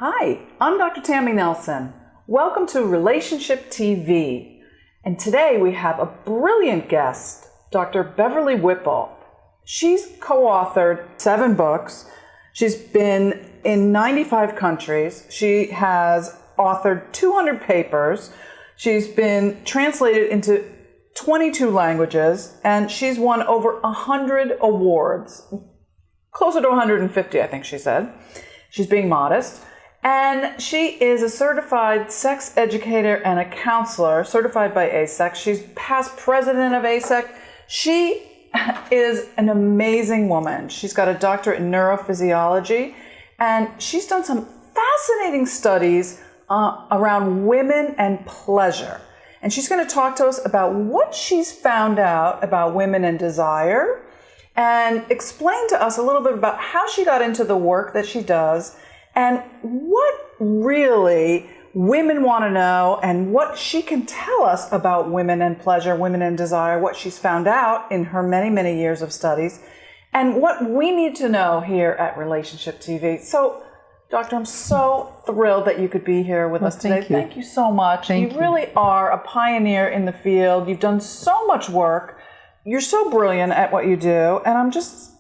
Hi, I'm Dr. Tammy Nelson. Welcome to Relationship TV. And today we have a brilliant guest, Dr. Beverly Whipple. She's co-authored 7 books. She's been in 95 countries. She has authored 200 papers. She's been translated into 22 languages, and she's won over 100 awards. Closer to 150, I think she said. She's being modest. And she is a certified sex educator and a counselor, certified by ASEC. She's past president of ASEC. She is an amazing woman. She's got a doctorate in neurophysiology, and she's done some fascinating studies around women and pleasure. And she's going to talk to us about what she's found out about women and desire, and explain to us a little bit about how she got into the work that she does, and what really women want to know, and what she can tell us about women and pleasure, women and desire, what she's found out in her many, many years of studies, and what we need to know here at Relationship TV. So, Doctor, I'm so thrilled that you could be here with us today. Thank you so much. You really are a pioneer in the field. You've done so much work. You're so brilliant at what you do, and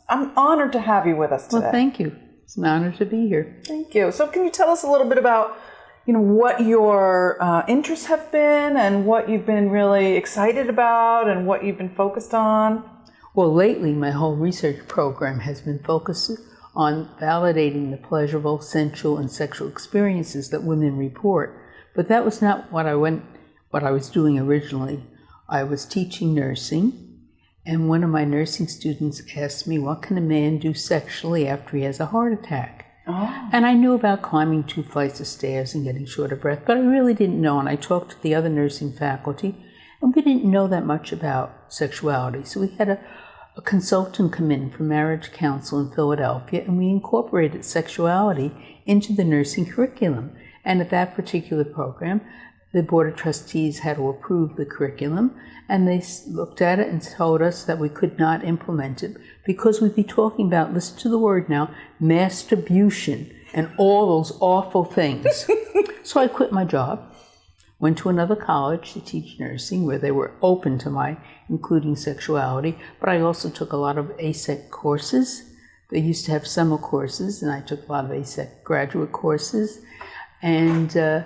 I'm honored to have you with us today. Well, thank you. It's an honor to be here. Thank you. So can you tell us a little bit about, what your interests have been, and what you've been really excited about, and what you've been focused on? Well, lately my whole research program has been focused on validating the pleasurable, sensual, and sexual experiences that women report. But that was not what I was doing originally. I was teaching nursing. And one of my nursing students asked me, what can a man do sexually after he has a heart attack? Oh. And I knew about climbing 2 flights of stairs and getting short of breath, but I really didn't know. And I talked to the other nursing faculty, and we didn't know that much about sexuality. So we had a consultant come in from Marriage Council in Philadelphia, and we incorporated sexuality into the nursing curriculum. And at that particular program, the Board of Trustees had to approve the curriculum, and they looked at it and told us that we could not implement it because we'd be talking about, listen to the word now, masturbation and all those awful things. So I quit my job, went to another college to teach nursing where they were open to my including sexuality, but I also took a lot of ASEC courses. They used to have summer courses, and I took a lot of ASEC graduate courses, and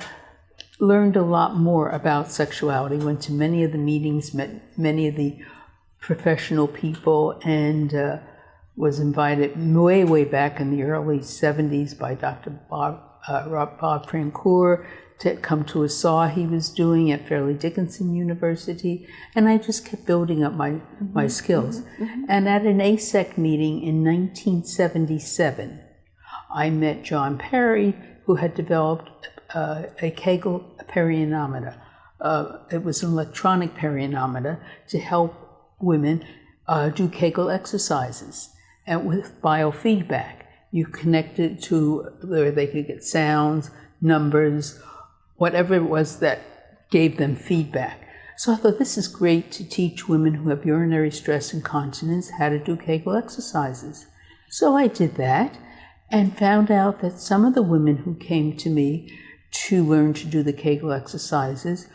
learned a lot more about sexuality, went to many of the meetings, met many of the professional people, and was invited way back in the early 70s by Dr. Bob Francoeur to come to a SAW he was doing at Fairleigh Dickinson University, and I just kept building up my skills. And at an ASEC meeting in 1977, I met John Perry, who had developed a Kegel perionometer. It was an electronic perionometer to help women do Kegel exercises, and with biofeedback. You connected to where they could get sounds, numbers, whatever it was that gave them feedback. So I thought, this is great to teach women who have urinary stress incontinence how to do Kegel exercises. So I did that and found out that some of the women who came to me to learn to do the Kegel exercises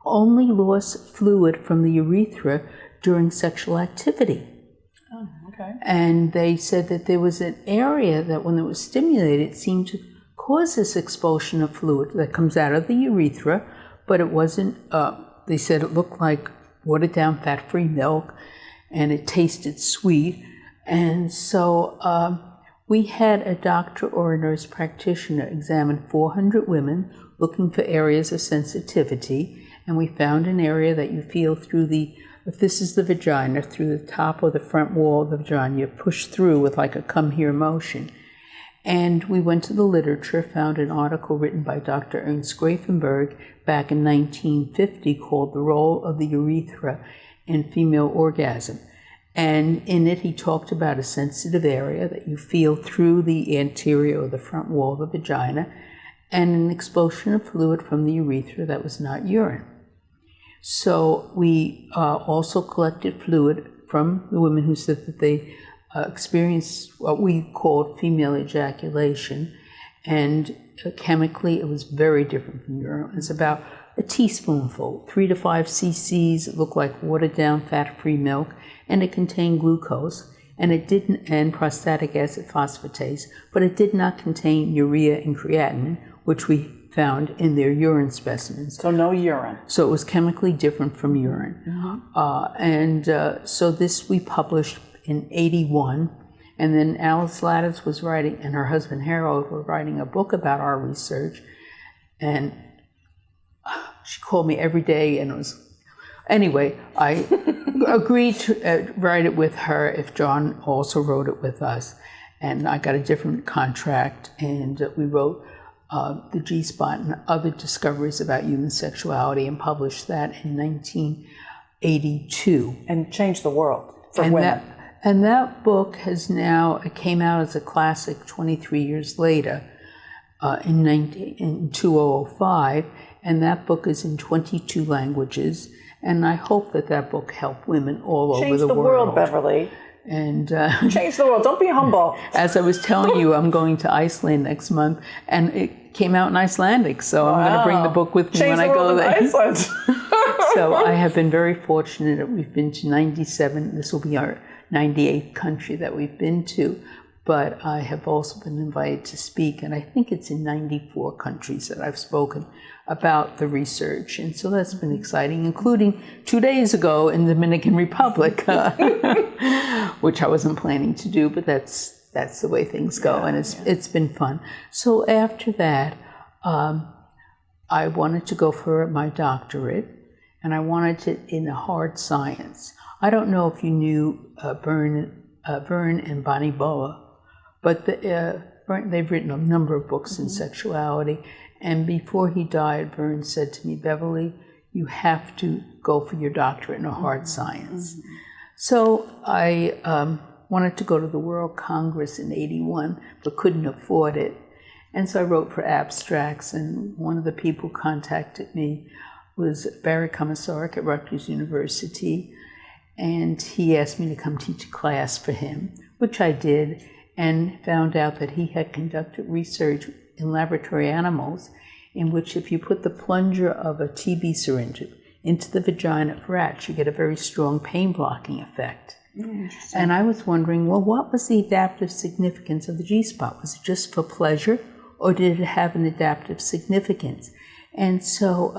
only lost fluid from the urethra during sexual activity. Oh, okay. And they said that there was an area that when it was stimulated, it seemed to cause this expulsion of fluid that comes out of the urethra, but it wasn't, they said it looked like watered down fat-free milk, and it tasted sweet. And so we had a doctor or a nurse practitioner examine 400 women looking for areas of sensitivity, and we found an area that you feel through if this is the vagina, through the top or the front wall of the vagina, you push through with like a come here motion. And we went to the literature, found an article written by Dr. Ernst Grafenberg back in 1950 called The Role of the Urethra in Female Orgasm. And in it, he talked about a sensitive area that you feel through the anterior or the front wall of the vagina, and an expulsion of fluid from the urethra that was not urine. So we also collected fluid from the women who said that they experienced what we called female ejaculation, and chemically, it was very different from urine. It's about a teaspoonful, 3 to 5 cc's. It looked like watered-down fat-free milk, and it contained glucose, and prostatic acid phosphatase, but it did not contain urea and creatinine, which we found in their urine specimens. So no urine. So it was chemically different from urine. So this we published in 81. And then Alice Ladders was writing, and her husband Harold were writing a book about our research. And she called me every day, and it was... Anyway, I agreed to write it with her if John also wrote it with us. And I got a different contract, and we wrote the G-spot and other discoveries about human sexuality and published that in 1982. And changed the world for women. That book has now, it came out as a classic 23 years later in 2005, and that book is in 22 languages, and I hope that book helped women all over the world. Change the world, Beverly. And change the world. Don't be humble. As I was telling you, I'm going to Iceland next month, and it came out in Icelandic, so I'm going to bring the book with me when I go there. Iceland. So I have been very fortunate that we've been to 97. This will be our 98th country that we've been to, but I have also been invited to speak, and I think it's in 94 countries that I've spoken about the research, and so that's been exciting, including 2 days ago in the Dominican Republic, which I wasn't planning to do, but that's the way things go, and it's been fun. So after that, I wanted to go for my doctorate, and I wanted it in a hard science. I don't know if you knew Vern and Bonnie Boa, but they've written a number of books in sexuality. And before he died, Vern said to me, Beverly, you have to go for your doctorate in a hard science. So I wanted to go to the World Congress in 81, but couldn't afford it. And so I wrote for abstracts, and one of the people who contacted me was Barry Komisarek at Rutgers University. And he asked me to come teach a class for him, which I did, and found out that he had conducted research in laboratory animals in which if you put the plunger of a TB syringe into the vagina of rats, you get a very strong pain-blocking effect. And I was wondering, well, what was the adaptive significance of the G-spot? Was it just for pleasure, or did it have an adaptive significance? And so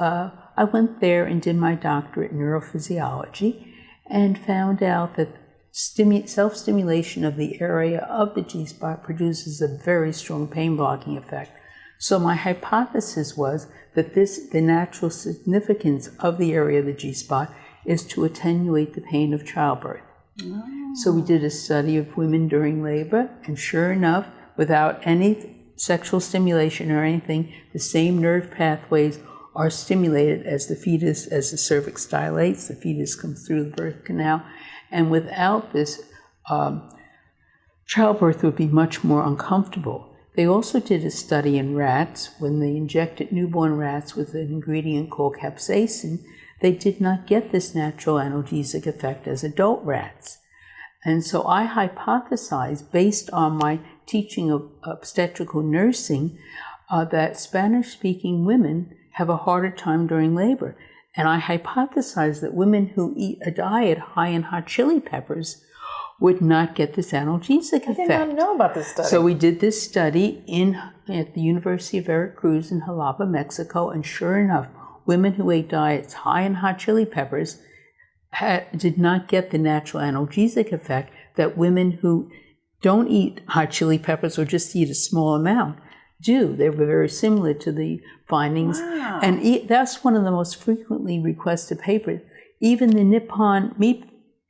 I went there and did my doctorate in neurophysiology, and found out that self-stimulation of the area of the G-spot produces a very strong pain-blocking effect. So my hypothesis was that the natural significance of the area of the G-spot is to attenuate the pain of childbirth. So we did a study of women during labor, and sure enough, without any sexual stimulation or anything, the same nerve pathways are stimulated as the fetus, as the cervix dilates, the fetus comes through the birth canal. And without this, childbirth would be much more uncomfortable. They also did a study in rats when they injected newborn rats with an ingredient called capsaicin. They did not get this natural analgesic effect as adult rats. And so I hypothesized, based on my teaching of obstetrical nursing, that Spanish-speaking women have a harder time during labor. And I hypothesized that women who eat a diet high in hot chili peppers would not get this analgesic effect. I did not know about this study. So we did this study at the University of Veracruz in Jalapa, Mexico, and sure enough, women who ate diets high in hot chili peppers did not get the natural analgesic effect that women who don't eat hot chili peppers or just eat a small amount do. They were very similar to the findings. Wow. And that's one of the most frequently requested papers. Even the Nippon meat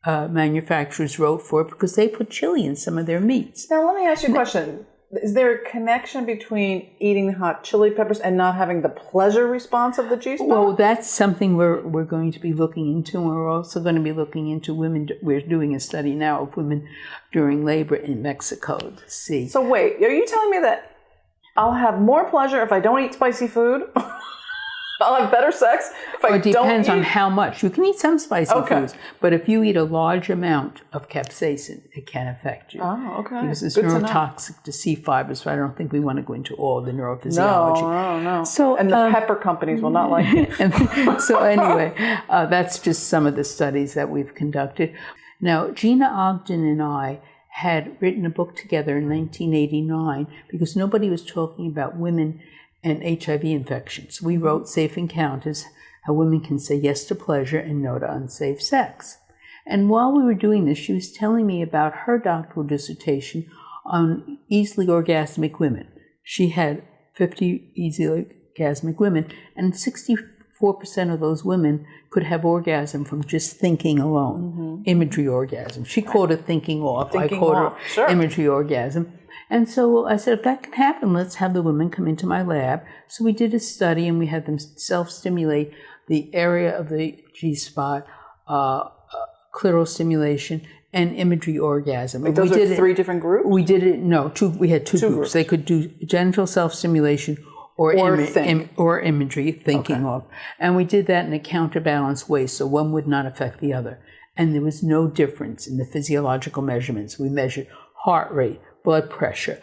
manufacturers wrote for it because they put chili in some of their meats. Now, let me ask you a question. Is there a connection between eating hot chili peppers and not having the pleasure response of the G-spot? Well, that's something we're going to be looking into. And we're also going to be looking into women. We're doing a study now of women during labor in Mexico to see. So wait, are you telling me that I'll have more pleasure if I don't eat spicy food? I'll have better sex if I It depends don't on eat. how much. You can eat some spicy Okay. foods, but if you eat a large amount of capsaicin, it can affect you. Oh, okay. Because it's Good to know. neurotoxic to C fibers, but I don't think we want to go into all the neurophysiology. No. So, And the pepper companies will not like it. And so anyway, that's just some of the studies that we've conducted. Now, Gina Ogden and I had written a book together in 1989 because nobody was talking about women and HIV infections. We wrote Safe Encounters, How Women Can Say Yes to Pleasure and No to Unsafe Sex. And while we were doing this, she was telling me about her doctoral dissertation on easily orgasmic women. She had 50 easily orgasmic women, and 64% of those women could have orgasm from just thinking alone, imagery orgasm. She called it thinking off. I called it imagery orgasm. And so I said, if that can happen, let's have the women come into my lab. So we did a study, and we had them self-stimulate the area of the G-spot, clitoral stimulation, and imagery orgasm. Wait, those are 3 different groups? We did it, no, we had two groups. They could do genital self-stimulation or imagery, thinking off. And we did that in a counterbalanced way, so one would not affect the other. And there was no difference in the physiological measurements. We measured heart rate, blood pressure,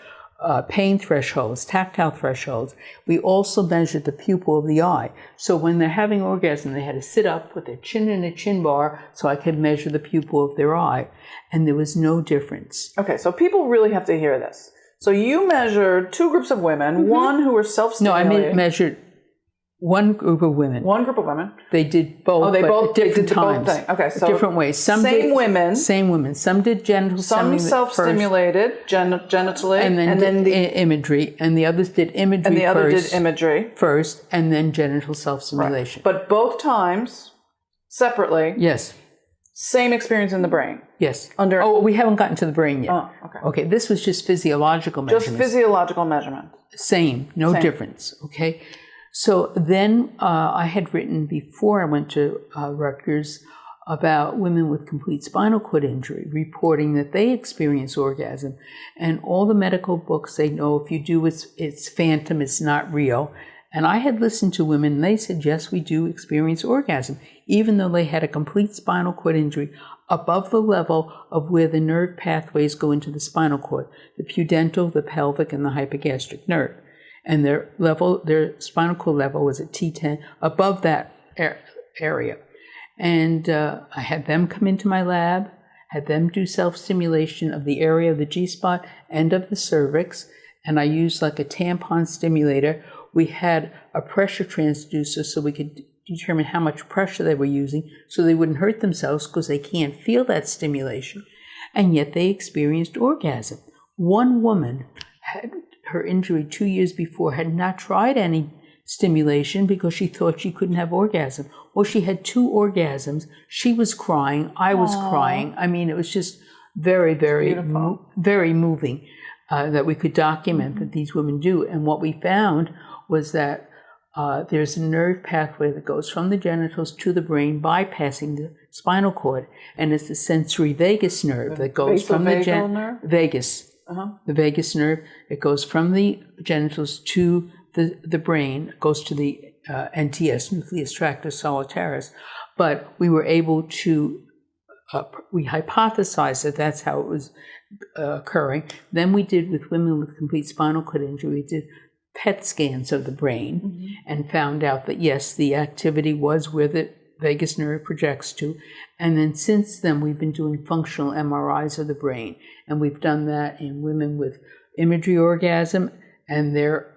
pain thresholds, tactile thresholds. We also measured the pupil of the eye. So when they're having orgasm, they had to sit up with their chin in a chin bar so I could measure the pupil of their eye. And there was no difference. Okay, so people really have to hear this. So you measured 2 groups of women, one who were self-stimulating. No, I measured one group of women. One group of women. They did both. Oh, they both at different did times. Both okay, so different ways. same women. Same women. Some did genital. Some self-stimulated genitally, and then the imagery, and the others did imagery. And the other did imagery first, and then genital self-stimulation. Right. But both times, separately. Yes. Same experience in the brain. Yes. We haven't gotten to the brain yet. Oh, okay. Okay, this was just physiological measurements. Just physiological measurement. Same, no difference. Okay. So then I had written before I went to Rutgers about women with complete spinal cord injury, reporting that they experience orgasm. And all the medical books say, no, if you do, it's phantom, it's not real. And I had listened to women, and they said, yes, we do experience orgasm, even though they had a complete spinal cord injury above the level of where the nerve pathways go into the spinal cord, the pudendal, the pelvic, and the hypogastric nerve. And their spinal cord level was at T10, above that area. And I had them come into my lab, had them do self-stimulation of the area of the G-spot and of the cervix, and I used like a tampon stimulator. We had a pressure transducer so we could determine how much pressure they were using so they wouldn't hurt themselves because they can't feel that stimulation. And yet they experienced orgasm. One woman had her injury 2 years before, had not tried any stimulation because she thought she couldn't have orgasm. Well, she had 2 orgasms. She was crying. I was crying. I mean, it was just very, very, very moving that we could document that these women do. And what we found was that there's a nerve pathway that goes from the genitals to the brain, bypassing the spinal cord, and it's the sensory vagus nerve that goes from the vagus. The vagus nerve. It goes from the genitals to the brain, goes to the NTS, nucleus tractus solitarius. But we were able to, we hypothesized that that's how it was occurring. Then we did with women with complete spinal cord injury, we did PET scans of the brain and found out that yes, the activity was where the vagus nerve projects to. And then since then, we've been doing functional MRIs of the brain. And we've done that in women with imagery orgasm and their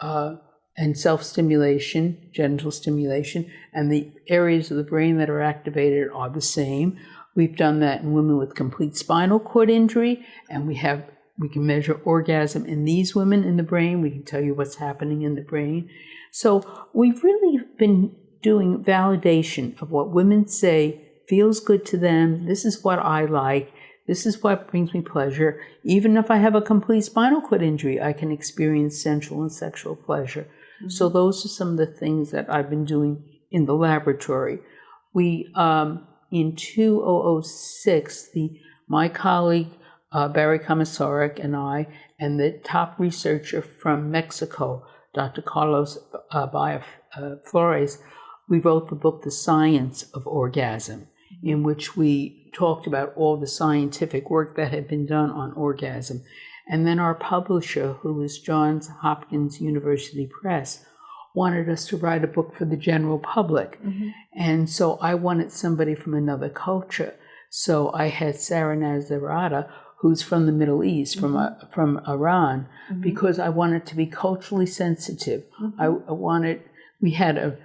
and self-stimulation, genital stimulation, and the areas of the brain that are activated are the same. We've done that in women with complete spinal cord injury, and we can measure orgasm in these women in the brain. We can tell you what's happening in the brain. So we've really been doing validation of what women say feels good to them. This is what I like. This is what brings me pleasure. Even if I have a complete spinal cord injury, I can experience sensual and sexual pleasure. So those are some of the things that I've been doing in the laboratory. We, in 2006, my colleague, Barry Komisarek, and I, and the top researcher from Mexico, Dr. Carlos Flores, we wrote the book, The Science of Orgasm, in which we talked about all the scientific work that had been done on orgasm. And then our publisher, who was Johns Hopkins University Press, wanted us to write a book for the general public. And so I wanted somebody from another culture. So I had Sarah Nazarata, who's from the Middle East, from Iran, because I wanted to be culturally sensitive. We had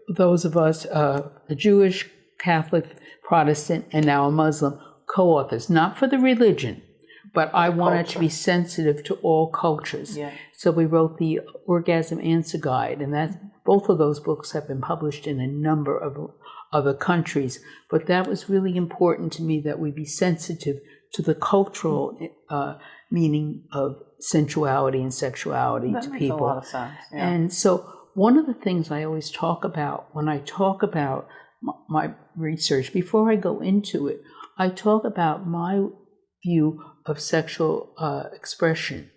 those of us, a Jewish, Catholic, Protestant, and now a Muslim, co-authors, not for the religion, but I wanted to be sensitive to all cultures. Yeah. So we wrote the Orgasm Answer Guide, and both of those books have been published in a number of other countries. But that was really important to me, that we be sensitive to the cultural meaning of sensuality and sexuality to people. That makes a lot of sense. Yeah. And so one of the things I always talk about when I talk about my research, before I go into it, I talk about my view of sexual expression.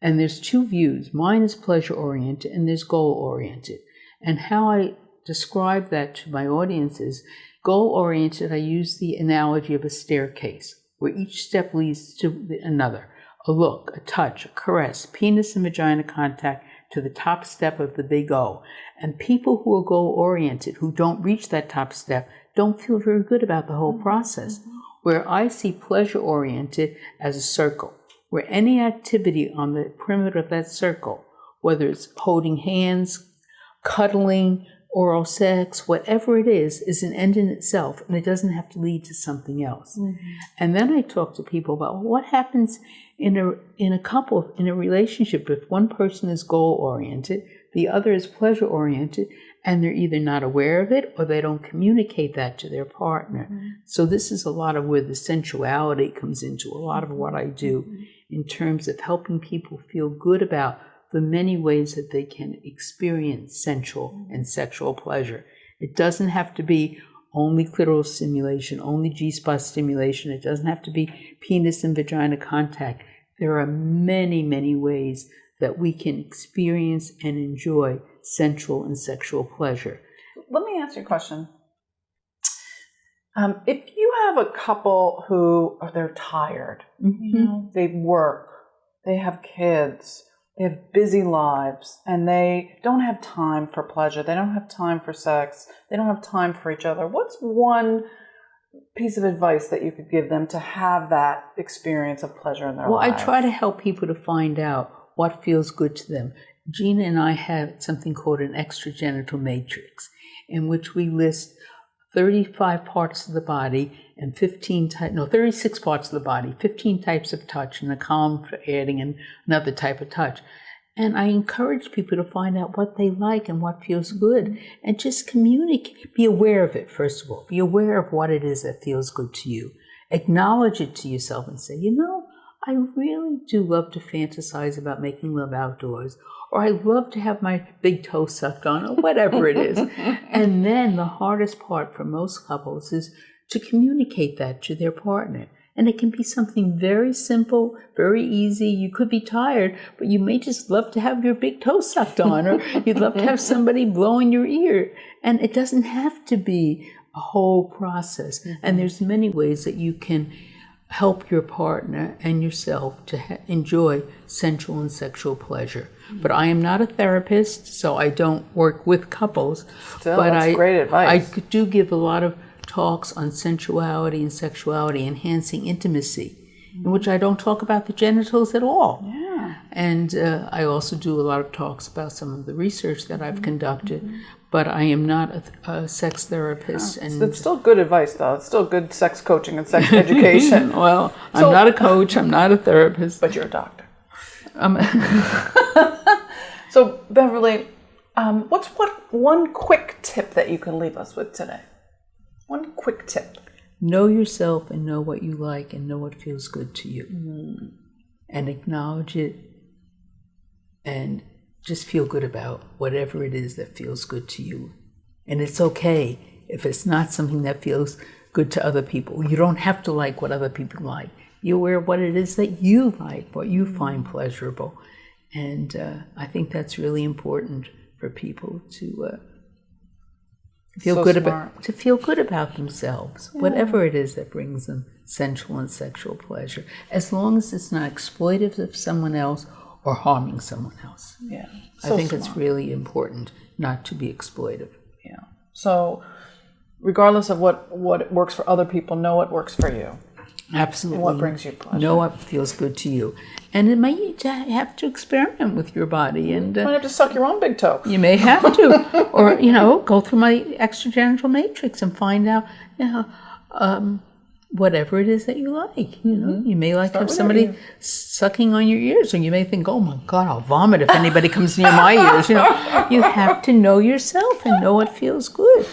And there's two views. Mine is pleasure-oriented and there's goal-oriented. And how I describe that to my audience is, goal-oriented, I use the analogy of a staircase, where each step leads to another. A look, a touch, a caress, penis and vagina contact to the top step of the big O. And people who are goal-oriented, who don't reach that top step, don't feel very good about the whole process. Where I see pleasure-oriented as a circle, where any activity on the perimeter of that circle, whether it's holding hands, cuddling, oral sex, whatever it is an end in itself, and it doesn't have to lead to something else. And then I talk to people about what happens in a couple, in a relationship, if one person is goal-oriented, the other is pleasure-oriented, and they're either not aware of it or they don't communicate that to their partner. So this is a lot of where the sensuality comes into a lot of what I do in terms of helping people feel good about the many ways that they can experience sensual and sexual pleasure. It doesn't have to be only clitoral stimulation, only G-spot stimulation. It doesn't have to be penis and vagina contact. There are many, many ways that we can experience and enjoy sensual and sexual pleasure. Let me ask you a question. If you have a couple who they're tired, they work, they have kids, they have busy lives, and they don't have time for pleasure, they don't have time for sex, they don't have time for each other, what's one piece of advice that you could give them to have that experience of pleasure in their lives? Well, I try to help people to find out what feels good to them. Gina and I have something called an extragenital matrix, in which we list 35 parts of the body and 36 parts of the body, 15 types of touch, and a column for adding another type of touch. And I encourage people to find out what they like and what feels good, and just communicate. Be aware of it, first of all. Be aware of what it is that feels good to you. Acknowledge it to yourself and say, I really do love to fantasize about making love outdoors, or I love to have my big toe sucked on, or whatever it is. And then the hardest part for most couples is to communicate that to their partner. And it can be something very simple, very easy. You could be tired, but you may just love to have your big toe sucked on, or you'd love to have somebody blow in your ear. And it doesn't have to be a whole process. And there's many ways that you can help your partner and yourself to enjoy sensual and sexual pleasure. But I am not a therapist, so I don't work with couples. Still, but that's great advice. I do give a lot of talks on sensuality and sexuality, enhancing intimacy, in which I don't talk about the genitals at all. Yeah. And I also do a lot of talks about some of the research that I've conducted, but I am not a sex therapist. And it's still good advice, though. It's still good sex coaching and sex education. Well, I'm not a coach, I'm not a therapist. But you're a doctor. So, Beverly, what's one quick tip that you can leave us with today? One quick tip. Know yourself and know what you like and know what feels good to you. And acknowledge it and just feel good about whatever it is that feels good to you. And it's okay if it's not something that feels good to other people. You don't have to like what other people like. You're aware of what it is that you like, what you find pleasurable. And I think that's really important for people to to feel good about themselves, whatever it is that brings them sensual and sexual pleasure, as long as it's not exploitive of someone else or harming someone else. Yeah, I think it's really important not to be exploitive. Yeah. So, regardless of what works for other people, know what works for you. Absolutely. And what brings you pleasure. Know what feels good to you. And it may have to experiment with your body. And you might have to suck your own big toe. You may have to. Or, go through my extragenital matrix and find out, whatever it is that you like. You may like to have somebody sucking on your ears, or you may think, oh my God, I'll vomit if anybody comes near my ears. You have to know yourself and know what feels good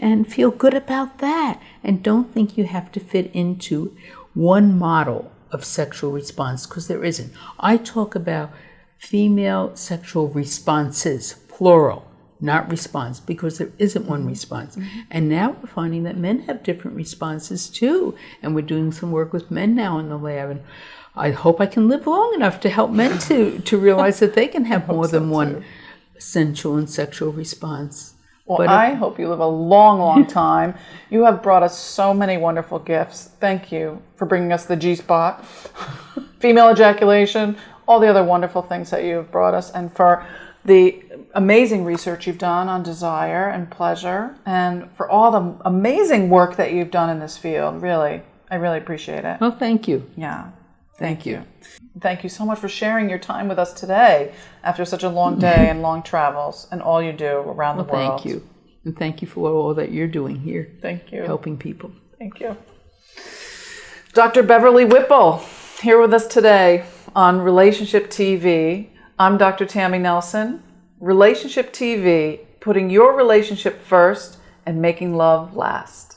and feel good about that. And don't think you have to fit into one model of sexual response, because there isn't. I talk about female sexual responses, plural, not response, because there isn't one response. And now we're finding that men have different responses too. And we're doing some work with men now in the lab. And I hope I can live long enough to help men to realize that they can have more than one sensual and sexual response. Well, I hope you live a long, long time. You have brought us so many wonderful gifts. Thank you for bringing us the G-spot, female ejaculation, all the other wonderful things that you have brought us, and for the amazing research you've done on desire and pleasure, and for all the amazing work that you've done in this field. Really, I really appreciate it. Well, thank you. Yeah. Thank you. Thank you so much for sharing your time with us today after such a long day and long travels and all you do around the world. Thank you. And thank you for all that you're doing here. Thank you. Helping people. Thank you. Dr. Beverly Whipple here with us today on Relationship TV. I'm Dr. Tammy Nelson. Relationship TV, putting your relationship first and making love last.